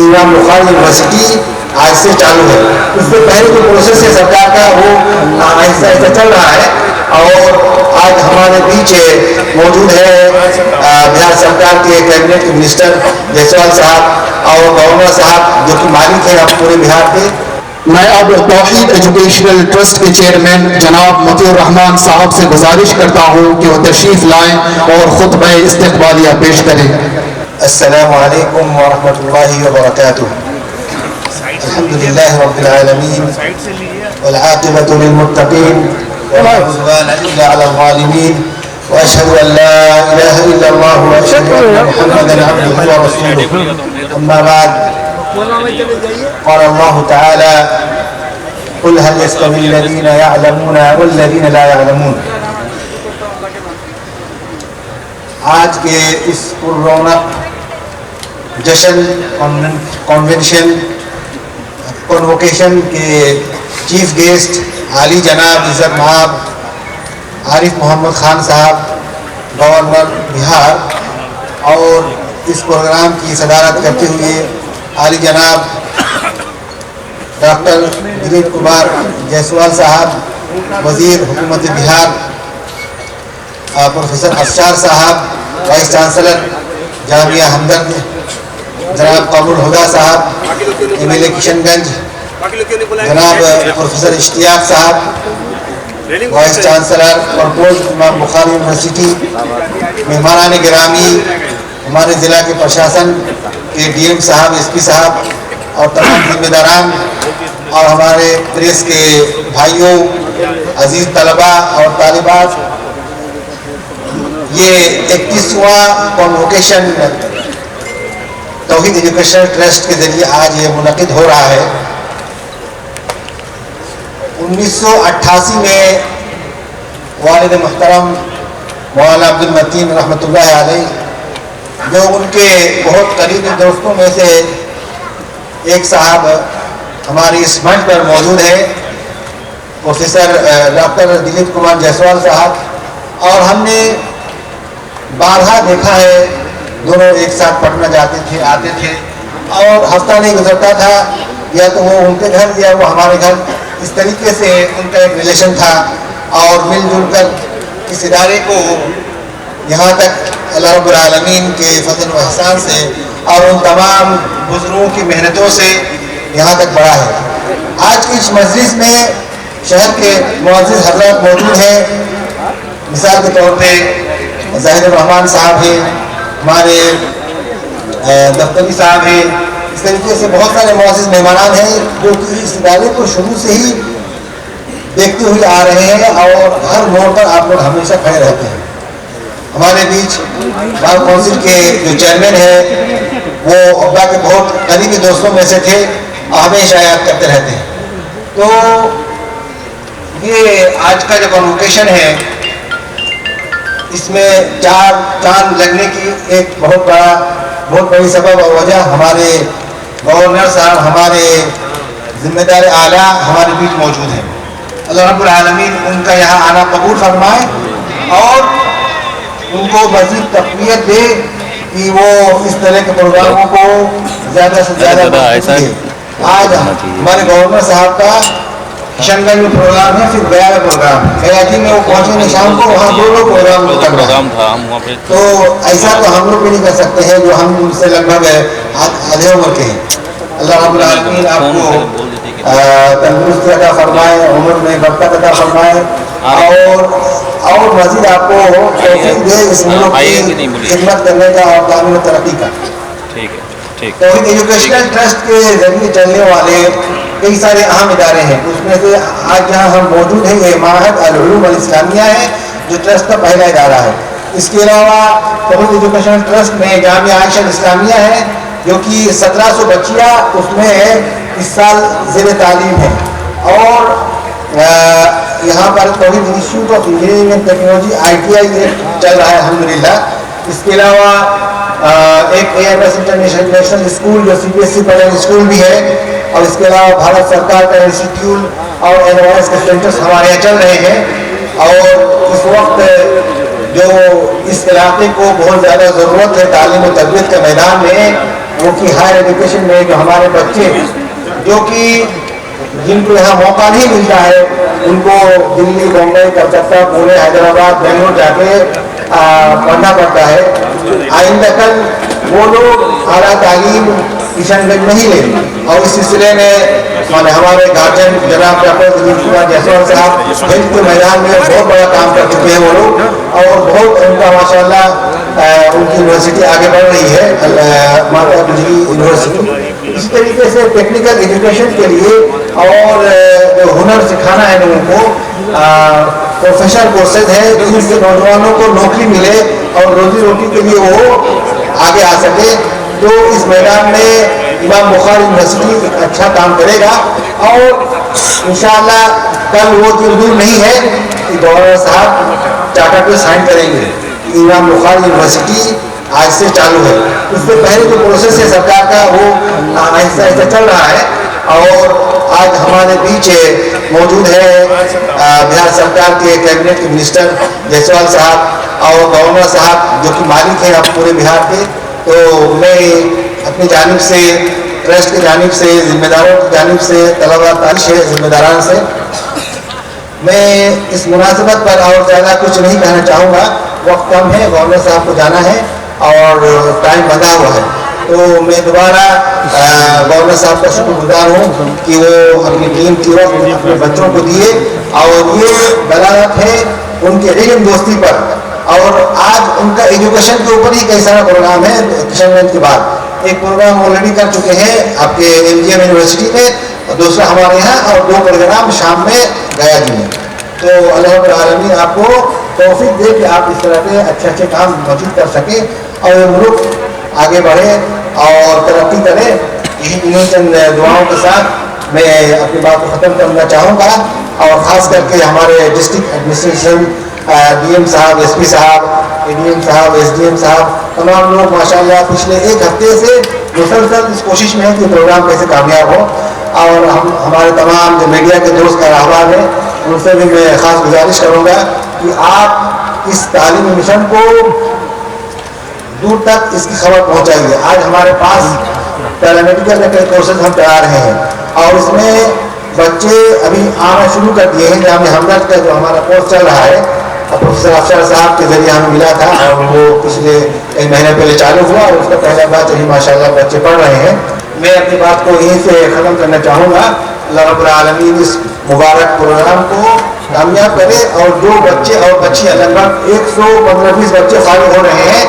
امام بخاری یونیورسٹی آج سے چالو ہے. اس سے پہلے جو پروسیس ہے سرکار کا وہ آہستہ آہستہ چل رہا ہے. اور آج ہمارے بیچ موجود ہے بہار سرکار کے کیبنٹ کے منسٹر جیسوال صاحب اور گورنر صاحب جو کہ مالک ہیں اب پورے بہار کے. میں اب توحید ایجوکیشنل ٹرسٹ کے چیئرمین جناب مطیع الرحمان صاحب سے گزارش کرتا ہوں کہ وہ تشریف لائیں اور خطبہ استقبالیہ پیش کریں. السلام علیکم ورحمۃ اللہ وبرکاتہ. الحمد للہ رب العالمین والعاقبۃ للمتقین ولا عدوان الا علی الظالمین واشهد ان لا اله الا الله واشهد ان محمدا عبده ورسوله. اما بعد قال الله تعالى قل هل يستوي الذين يعلمون والذين لا يعلمون. آج کے اس پررونق جشن کنونشن کنوکیشن کے چیف گیسٹ عالی جناب عزت مآب عارف محمد خان صاحب گورنر بہار اور اس پروگرام کی صدارت کرتے ہوئے عالی جناب ڈاکٹر دلیپ کمار جیسوال صاحب وزیر حکومت بہار، پروفیسر افشار صاحب وائس چانسلر جامعہ ہمدرد، جناب قمر الہدا صاحب ایم ایل اے کشن گنج، جناب پروفیسر اشتیاق صاحب وائس چانسلر پرپوز امام بخاری یونیورسٹی، مہمانان گرامی، ہمارے ضلع کے پرشاسن کے ڈی ایم صاحب، ایس پی صاحب اور تمام ذمہ داران اور ہمارے پریس کے بھائیوں، عزیز طلباء اور طالبات. یہ 31واں کنوکیشن توحید ایجوکیشنل ٹرسٹ کے ذریعے آج یہ منعقد ہو رہا ہے. 1988 میں والد محترم مولانا عبد المتین رحمۃ اللہ علیہ، جو ان کے بہت قریبی دوستوں میں سے ایک صاحب ہماری اس منچ پر موجود ہے، پروفیسر ڈاکٹر دلیپ کمار جیسوال صاحب، اور ہم نے بارہا دیکھا ہے دونوں ایک ساتھ پڑھنا جاتے تھے، آتے تھے، اور ہفتہ نہیں گزرتا تھا یا تو وہ ان کے گھر یا وہ ہمارے گھر. اس طریقے سے ان کا ایک ریلیشن تھا اور مل جل کر اس ادارے کو یہاں تک اللہ رب العالمین کے فضل و احسان سے اور ان تمام بزرگوں کی محنتوں سے یہاں تک بڑھا ہے. آج کی اس مجلس میں شہر کے معزز حضرات موجود ہیں. مثال کے طور پہ ظاہر الرحمان صاحب ہیں، ہمارے دفتری صاحب ہیں. اس طریقے سے بہت سارے معزز مہمانان ہیں جو کہ اس ادارے کو شروع سے ہی دیکھتے ہوئے آ رہے ہیں اور ہر موڑ پر آپ لوگ ہمیشہ کھڑے رہتے ہیں. ہمارے بیچ بار کونسل کے جو چیئرمین ہیں وہ ابا کے بہت قریبی دوستوں میں سے تھے اور ہمیشہ یاد کرتے رہتے ہیں. تو یہ آج کا جو کنوکیشن ہے اس میں چار چاند لگنے کی ایک بہت بڑی سبب اور وجہ ہمارے گورنر صاحب، ہمارے ذمہ دار اعلیٰ ہمارے بیچ موجود ہیں. اللہ رب العالمین ان کا یہاں آنا قبول فرمائے اور ان کو مزید تقویت دے کہ وہ اس طرح کے پروگراموں کو زیادہ سے زیادہ آج ہمارے گورنر صاحب کا کشن گنج میں پروگرام ہے، پھر گیا میں پروگرام ہے. گیا میں وہ پہنچے نہیں شام کو، وہاں دو لوگ پروگرام تھا. تو ایسا تو ہم لوگ بھی نہیں کر سکتے ہیں جو ہم ان سے لگ بھگ آدھے عمر کے ہیں. اللہ رب العالمین آپ کو تندرستی عطا فرمائے، عمر میں برکت عطا فرمائے اور مزید آپ کو توفیق دے اس ملک کی خدمت کرنے کا اور تعمیر و ترقی کا. توحید ایجوکیشنل ٹرسٹ کے ذریعے چلنے والے کئی سارے اہم ادارے ہیں. اس میں سے آج جہاں ہم موجود ہیں یہ معہد العلوم الاسلامیہ ہے جو ٹرسٹ کا پہلا ادارہ ہے. اس کے علاوہ توحید ایجوکیشنل ٹرسٹ میں جامعہ عائشہ الاسلامیہ ہے جو کہ 1700 بچیاں اس میں اس سال زیر تعلیم ہے. اور یہاں پر توحید institute of engineering and technology ITI چل رہا ہے الحمدللہ. اس کے علاوہ ایک AMS انٹرنیشنل اسکول جو CBSE پیٹرن اسکول بھی ہے، اور اس کے علاوہ بھارت سرکار کا انسٹیٹیوٹ اور NOS کے سینٹرز ہمارے یہاں چل رہے ہیں. اور اس وقت جو اس علاقے کو بہت زیادہ ضرورت ہے تعلیم و تربیت کے میدان میں، وہ کہ ہائر ایجوکیشن میں جو ہمارے بچے جو کہ جن کو یہاں موقع نہیں ملتا ہے ان کو دلی، بمبئی، کلکتہ، پونے، حیدرآباد، بنگلور جا کے پڑھنا پڑتا ہے. آئندہ کل وہ لوگ اعلیٰ تعلیم کشن گنج میں ہی لیں. اور اس سلسلے میں ہمارے گارجن جناب ڈاکٹر دلیپ کمار جیسوال صاحب ہیلتھ کے میدان میں بہت بڑا کام کر چکے ہیں وہ لوگ، اور بہت ان کا ماشاء اللہ ان کی یونیورسٹی آگے بڑھ رہی ہے، ماتا گجری یونیورسٹی. اسی طریقے سے ٹیکنیکل ایجوکیشن کے لیے اور جو ہنر سکھانا ہے لوگوں کو، پروفیشنل کورسز ہیں جن سے نوجوانوں کو نوکری ملے اور روزی روٹی کے لیے وہ آگے آ سکے. تو اس میدان میں امام بخاری یونیورسٹی ایک اچھا کام کرے گا، اور انشاءاللہ کل وہ دن دور نہیں ہے کہ گورنر صاحب چارٹر پہ سائن کریں گے. امام بخاری یونیورسٹی آج سے چالو ہے. اس سے پہلے جو پروسیس ہے سرکار کا وہ آہستہ آہستہ چل رہا ہے. اور آج ہمارے بیچ موجود ہے بہار سرکار کے کیبنٹ کے منسٹر جیسوال صاحب اور گورنر صاحب جو کہ مالک ہیں اب پورے بہار کے. تو میں اپنی جانب سے، ٹرسٹ کی جانب سے، ذمہ داروں کی جانب سے، طلباء تاریخ ذمہ داران سے میں اس مناسبت پر اور زیادہ کچھ نہیں کہنا چاہوں گا. وقت کم ہے، گورنر صاحب کو جانا ہے اور ٹائم بندھا ہوا ہے. تو میں دوبارہ گورنر صاحب کا شکر گزار ہوں کہ وہ اپنی ٹیم کی وقت اپنے بچوں کو دیے، اور یہ دلالت ہے ان کے علم دوستی پر. اور آج ان کا ایجوکیشن کے اوپر ہی کئی سارا پروگرام ہے. کشن گنج کے بعد ایک پروگرام آلریڈی کر چکے ہیں آپ کے LGM یونیورسٹی میں، اور دوسرا ہمارے یہاں، اور 2 پروگرام شام میں گیا جی میں. تو اللہ رب العالمین آپ کو توفیق دے کہ آپ اس طرح کے اچھے اچھے کام موجود کر سکیں اور یہ ملک آگے بڑھے اور ترقی کرے. انہیں چند دعاؤں کے ساتھ میں اپنی بات کو ختم کرنا چاہوں گا. اور خاص کر کے ہمارے ڈسٹرکٹ ایڈمنسٹریشن، DM صاحب، SP صاحب، ADM صاحب، SDM صاحب، تمام لوگ ماشاءاللہ پچھلے 1 ہفتے سے مسلسل اس کوشش میں ہے کہ پروگرام کیسے کامیاب ہو. اور ہمارے تمام جو میڈیا کے دوست کا احباب ہیں ان سے بھی میں خاص گزارش کروں گا کہ آپ اس تعلیمی مشن کو دور تک اس کی خبر پہنچائیے. آج ہمارے پاس پیرامیڈیکل کے کورسز ہم چلا رہے ہیں، اور اس میں بچے ابھی آنا شروع کر دیے ہیں. جامعہ ہمدرد کا جو ہمارا کورس چل رہا ہے، پروفیسر افسر صاحب کے ذریعے ہمیں ملا تھا، اور وہ پچھلے کئی مہینے پہلے چالو ہوا، اور اس کا پہلا بیچ ابھی ماشاءاللہ بچے پڑھ رہے ہیں. میں اپنی بات کو یہیں سے ختم کرنا چاہوں گا. اللہ رب العالمین اس مبارک پروگرام کو کامیاب کرے، اور جو بچے اور بچیاں لگ بھگ 115-20 بچے فارغ ہو رہے ہیں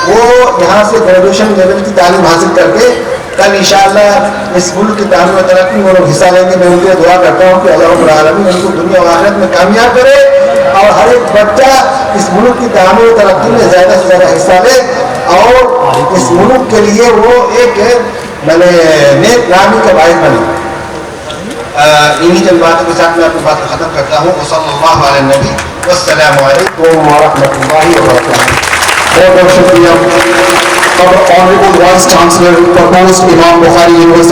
وہ یہاں سے گریجویشن لیول کی تعلیم حاصل کر کے کل انشاءاللہ اس ملک کی تعلیم و ترقی میں لوگ حصہ لیں گے. میں ان کے دعا کرتا ہوں کہ اللہ رب العالمین ان کو دنیا و آخرت میں کامیاب کرے، اور ہر ایک بچہ اس ملک کی تعلیم و ترقی میں زیادہ سے زیادہ حصہ لے، اور اس ملک کے لیے وہ ایک نیک نامی کا باعث بنے. انہی چند باتوں کے ساتھ میں اپنی بات کو ختم کرتا ہوں. وصلی اللہ علی النبی والسلام علیکم ورحمۃ اللہ وبرکاتہ. بہت بہت شکریہ. Our Honorable Vice Chancellor proposed Imam Bukhari University